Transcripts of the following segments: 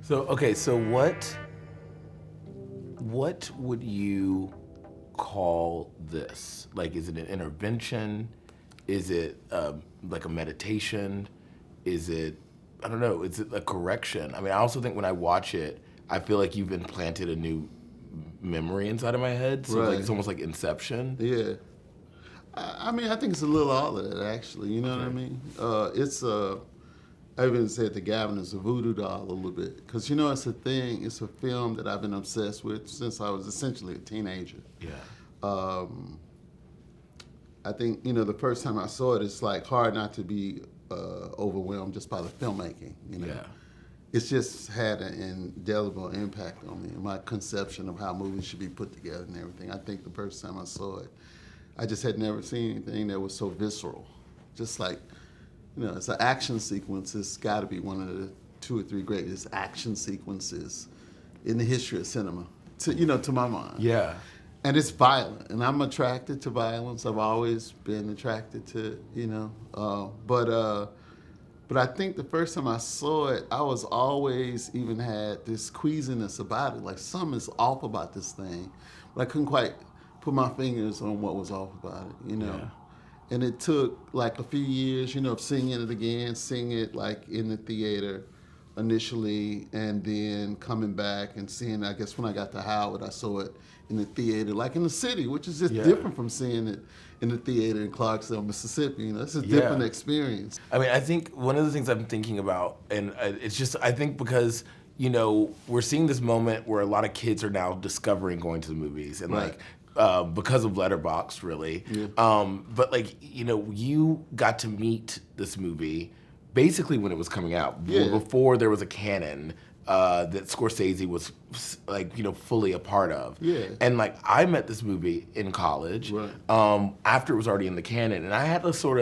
So what would you call this? Like, is it an intervention? Is it like a meditation? Is it, I don't know, is it a correction? I mean, I also think when I watch it, I feel like you've implanted a new memory inside of my head. So Right. like, it's almost like Inception. Yeah. I mean, I think it's a little all of that, actually. You know what I mean? I even said to Gavin, it's a voodoo doll a little bit. Because, it's a thing, it's a film that I've been obsessed with since I was essentially a teenager. Yeah. I think, the first time I saw it, it's like hard not to be overwhelmed just by the filmmaking, Yeah. It's just had an indelible impact on me and my conception of how movies should be put together and everything. I think the first time I saw it, I just had never seen anything that was so visceral. Just like, it's an action sequence. It's got to be one of the 2 or 3 greatest action sequences in the history of cinema, to my mind. Yeah. And it's violent, and I'm attracted to violence. I've always been attracted to, but I think the first time I saw it, I was always even had this queasiness about it. Like, something's off about this thing, but I couldn't quite put my fingers on what was off about it, Yeah. And it took like a few years, of seeing it again, seeing it like in the theater initially, and then coming back and seeing, I guess when I got to Howard, I saw it in the theater, like in the city, which is just different from seeing it in the theater in Clarksville, Mississippi. It's a different experience. I mean, I think one of the things I'm thinking about, and it's just, I think because, we're seeing this moment where a lot of kids are now discovering going to the movies, and Right. because of Letterboxd, really. Yeah. But like, you got to meet this movie basically when it was coming out, before there was a canon that Scorsese was like, fully a part of. Yeah. And like, I met this movie in college, Right. after it was already in the canon, and I had a sort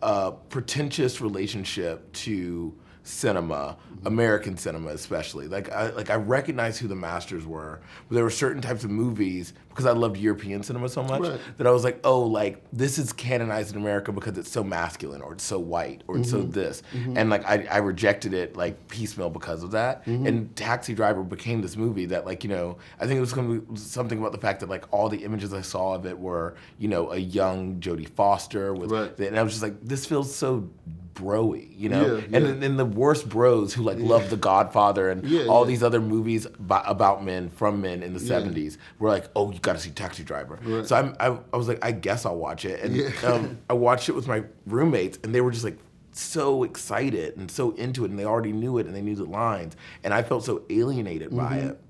of pretentious relationship to cinema, American cinema especially. Like I recognized who the masters were, but there were certain types of movies, because I loved European cinema so much, Right. that I was like, oh, like this is canonized in America because it's so masculine, or it's so white, or it's so this. And like I rejected it like piecemeal because of that. And Taxi Driver became this movie that, like, I think it was going to be something about the fact that like all the images I saw of it were, a young Jodie Foster with, and I was just like, this feels so bro-y, Yeah. And then the worst bros who like love The Godfather and all these other movies about men, from men in the 70s were like, oh, you gotta see Taxi Driver. Right. So I was like, I guess I'll watch it. And I watched it with my roommates, and they were just like so excited and so into it, and they already knew it and they knew the lines, and I felt so alienated by it.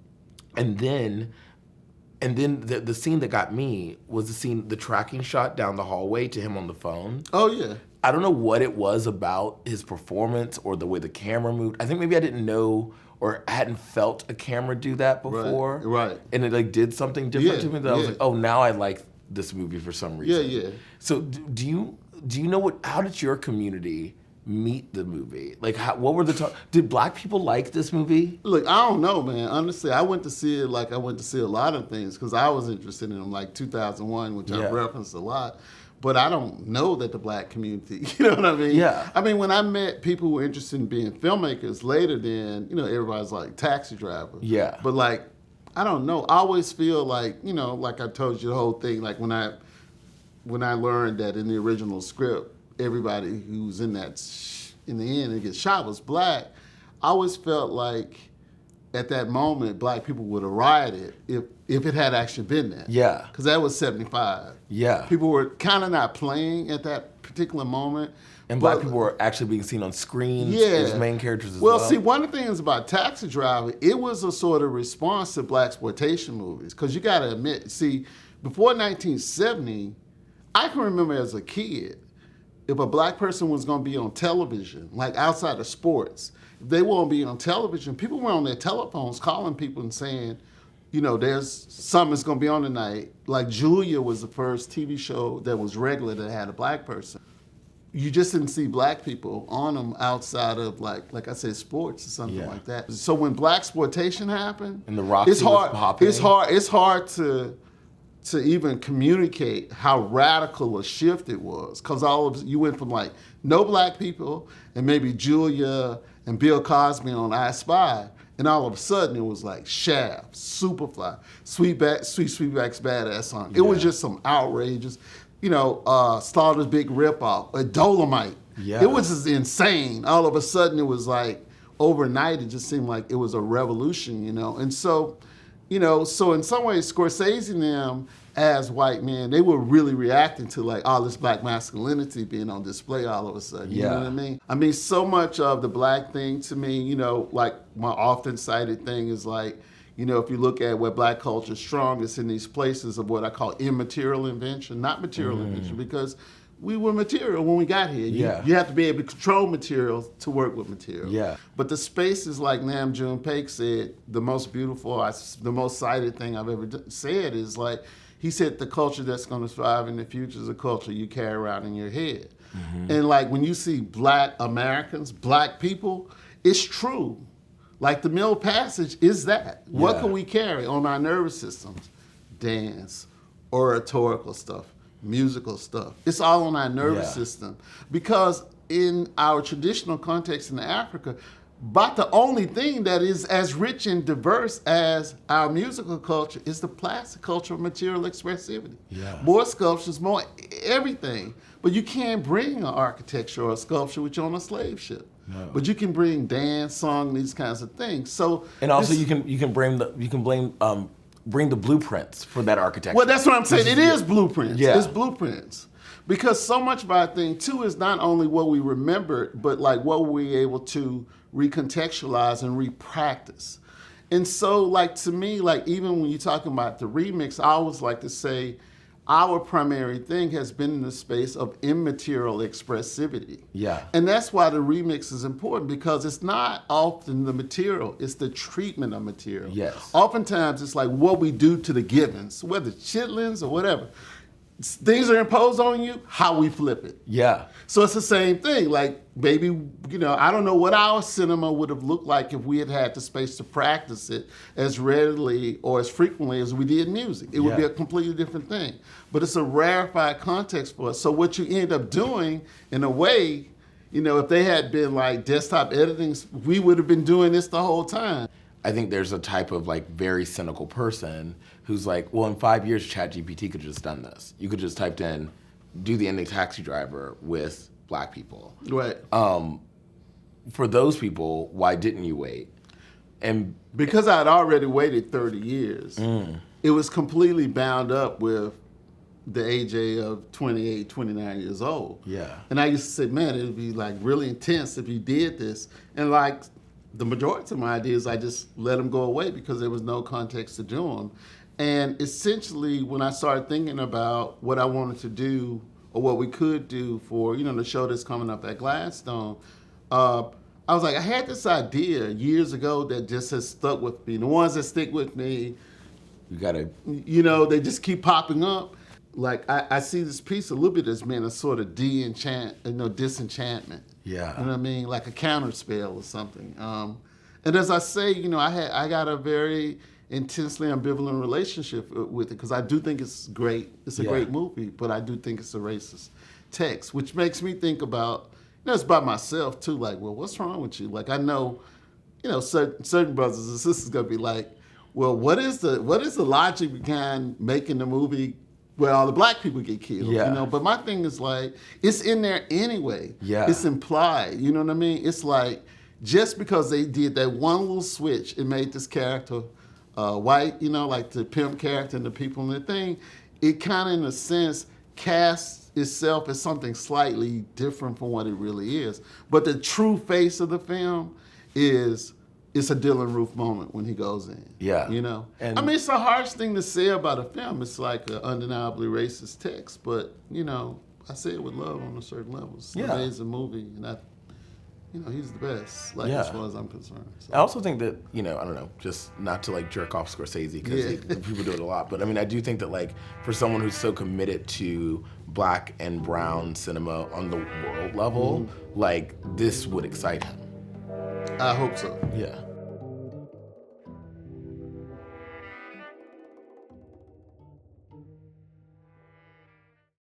And then the scene that got me was the tracking shot down the hallway to him on the phone. Oh, yeah. I don't know what it was about his performance or the way the camera moved. I think maybe I didn't know or hadn't felt a camera do that before. Right. And it like did something different to me that I was yeah. like, oh, now I like this movie for some reason. Yeah. So do you know how did your community meet the movie? Like, what were did Black people like this movie? Look, I don't know, man. Honestly, I went to see it like I went to see a lot of things because I was interested in them, like 2001, which I've referenced a lot. But I don't know that the Black community, you know what I mean? Yeah. I mean, when I met people who were interested in being filmmakers later, then, everybody's like Taxi Driver. Yeah. But like, I don't know. I always feel like, like I told you the whole thing, like when I learned that in the original script, everybody who's in that, in the end, and gets shot was Black, I always felt like at that moment, Black people would have rioted if it had actually been that. Yeah. Because that was 75. Yeah. People were kind of not playing at that particular moment. And Black people were actually being seen on screens as main characters as well. Well, see, one of the things about Taxi Driver, it was a sort of response to blaxploitation movies. Because you got to admit, see, before 1970, I can remember as a kid, if a Black person was going to be on television, like outside of sports, if they won't be on television, people were on their telephones calling people and saying, there's something that's going to be on tonight. Like Julia was the first TV show that was regular that had a Black person. You just didn't see Black people on them outside of like I said, sports or something like that. So when blaxploitation happened, and the Roxy was popping. It's hard to even communicate how radical a shift it was, because you went from like no Black people and maybe Julia and Bill Cosby on I Spy, And all of a sudden, it was like Shaft, Superfly, Sweetback's Badass Song. It was just some outrageous, Slaughter's Big Ripoff, a Dolomite. Yeah. It was just insane. All of a sudden, it was like overnight. It just seemed like it was a revolution, And so, so in some ways, Scorsese and them, as white men, they were really reacting to like all this black masculinity being on display all of a sudden. You know what I mean? I mean, so much of the black thing to me, like my often cited thing is like, if you look at where black culture is strongest in these places of what I call immaterial invention, not material invention, because we were material when we got here. You have to be able to control materials to work with material. Yeah. But the spaces, like Nam June Paik said, the most beautiful, the most cited thing I've ever said is like, he said the culture that's going to thrive in the future is a culture you carry around in your head. And like when you see black Americans, black people, it's true. Like the Middle Passage is that. What can we carry on our nervous systems? Dance, oratorical stuff, musical stuff. It's all on our nervous system. Because in our traditional context in Africa, but the only thing that is as rich and diverse as our musical culture is the plastic culture of material expressivity. Yeah. More sculptures, more everything. But you can't bring an architecture or a sculpture which on a slave ship. No. But you can bring dance, song, these kinds of things. So and also you can bring the blueprints for that architecture. Well, that's what I'm saying. It is blueprints. Yeah. It's blueprints. Because so much of our thing too is not only what we remembered, but like what were we able to recontextualize and repractice. And so like to me, like even when you're talking about the remix, I always like to say our primary thing has been in the space of immaterial expressivity. Yeah. And that's why the remix is important, because it's not often the material, it's the treatment of material. Yes. Oftentimes it's like what we do to the givens, whether chitlins or whatever. Things are imposed on you, how we flip it. Yeah. So it's the same thing. Like maybe, I don't know what our cinema would have looked like if we had had the space to practice it as readily or as frequently as we did music. It would be a completely different thing. But it's a rarefied context for us. So what you end up doing, in a way, if they had been like desktop editing, we would have been doing this the whole time. I think there's a type of like very cynical person who's like, well, in 5 years, ChatGPT could have just done this. You could just typed in, do the ending Taxi Driver with black people. Right. For those people, why didn't you wait? And because I'd already waited 30 years, it was completely bound up with the AJ of 28, 29 years old. Yeah. And I used to say, man, it'd be like really intense if you did this. And like the majority of my ideas, I just let them go away because there was no context to do them. And essentially, when I started thinking about what I wanted to do or what we could do for, the show that's coming up at Gladstone, I was like, I had this idea years ago that just has stuck with me. The ones that stick with me, you gotta, they just keep popping up. Like I see this piece a little bit as being a sort of disenchantment. Yeah. You know what I mean? Like a counterspell or something. And as I say, I got a very intensely ambivalent relationship with it because I do think it's great. It's a great movie, but I do think it's a racist text, which makes me think about, it's about myself too. Like, well, what's wrong with you? Like, I know, certain brothers and sisters gonna be like, well, what is the logic behind making the movie where all the black people get killed? Yeah. But my thing is like, it's in there anyway. Yeah. It's implied. You know what I mean? It's like just because they did that one little switch, it made this character white, like the pimp character and the people in the thing, it kind of, in a sense, casts itself as something slightly different from what it really is. But the true face of the film is, it's a Dylan Roof moment when he goes in. Yeah. And I mean, it's a harsh thing to say about a film. It's like an undeniably racist text, but, I say it with love on a certain level. It's an amazing movie, and he's the best, as far as I'm concerned. So. I also think that, I don't know, just not to like jerk off Scorsese because people do it a lot, but I mean, I do think that like for someone who's so committed to black and brown cinema on the world level, like this would excite him. I hope so. Yeah.